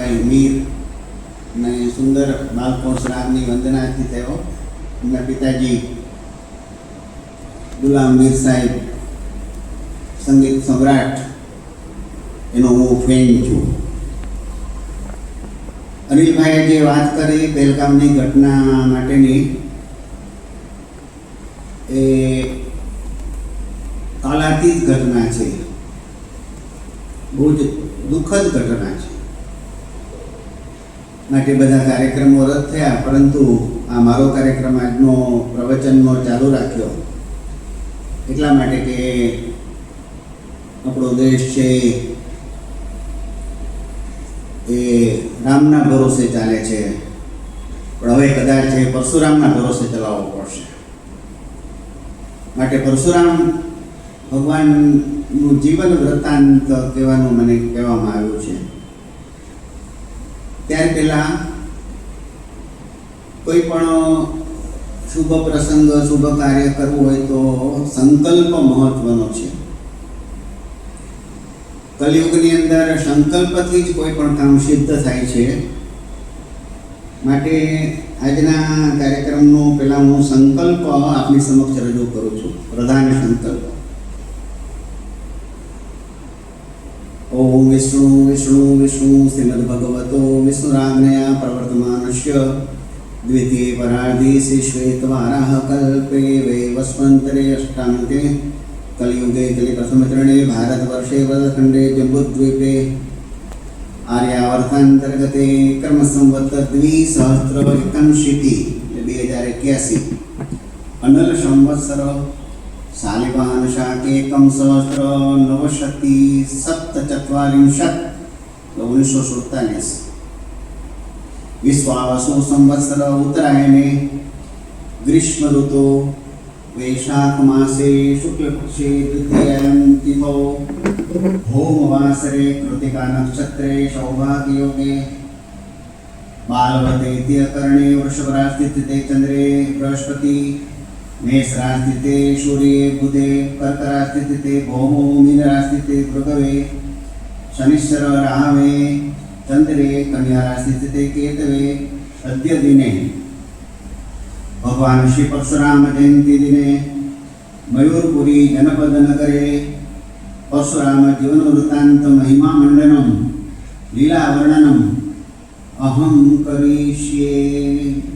ભાઈ મીર ને સુંદર બાળકો શ્રાવની વંદનાથી થયો. એમના પિતાજી ગુલામ મીર સાહેબ સંગીત સમ્રાટ, એનો હું ફેન છું. અનિલભાઈએ જે વાત કરી પહેલગામની ઘટના માટેની, એ કાલાતીત ઘટના છે, બહુ જ દુઃખદ ઘટના છે. માટે બધા કાર્યક્રમો રદ થયા, પરંતુ આ મારો કાર્યક્રમ આજનો પ્રવચનનો ચાલુ રાખ્યો એટલા માટે કે આપણો દેશ છે એ રામના ભરોસે ચાલે છે, પણ હવે કદાચ એ પરશુરામના ભરોસે ચલાવવો પડશે. માટે પરશુરામ ભગવાનનું જીવન વૃત્તાંત કહેવાનું મને કહેવામાં આવ્યું છે. ત્યાર પહેલાં કોઈ પણ શુભ પ્રસંગ, શુભ કાર્ય કરવું હોય તો સંકલ્પ મહત્વનો છે. કલિયુગની અંદર સંકલ્પથી જ કોઈ પણ કામ સિદ્ધ થાય છે. માટે આજના કાર્યક્રમનો પહેલાં હું સંકલ્પ આપની સમક્ષ રજૂ કરું છું. પ્રધાન સંકલ્પ. ઓમ વિષ્ણુ વિષ્ણુ વિષ્ણુ શ્રીમદ્ભગવતો વિષ્ણુરાજ્ઞયા પ્રવર્તમાનસ્ય દ્વિતીય પરાર્ધી શ્રી શ્વેતવારાહ કલ્પે વૈવસ્વંતરે અષ્ટાંકે કલિયુગે કલિ પ્રથમચરણે ભારતવર્ષે વદખંડે જંબુદ્વીપે આર્યાવર્તાંતર્ગતે કર્મ સંવત 2081 અનલ સંવત્સર શાલિવાન શાકેકમ સહસ્ત્ર નવશતિ સપ્તચત્વારિંશત 1947 વિશ્વાવસુ સંવત્સર ઉત્તરાયણે ગ્રીષ્મ ઋતુ વૈશાખ માસે શુક્લપક્ષે દ્વિતીયાયન તિથો હોમવાસરે કૃતિકા નક્ષત્રે સૌભાગ્યયોગે બાલવતે કરણે વૃષભ રાશિસ્થિતે ચંદ્રે બૃહસ્પતિ મેષ રાશિસ્થિતે સૂર્ये બુધે કર્ક રાશિસ્થિતે ભૌમો મીન રાશિસ્થિતે ભૃગવે શનિશ્ચર રાહવે ચંદ્રે કન્યા રાશિસ્થિતે કેતવે અદ્ય દિને ભગવાન શ્રી પરશુરામ જયંતિ દિને મયુરપુરી જનપદ નગરે પરશુરામ જીવન વૃત્તાંત મહિમા મંડનમ લીલા વર્ણનમ અહમ કરીષ્યે.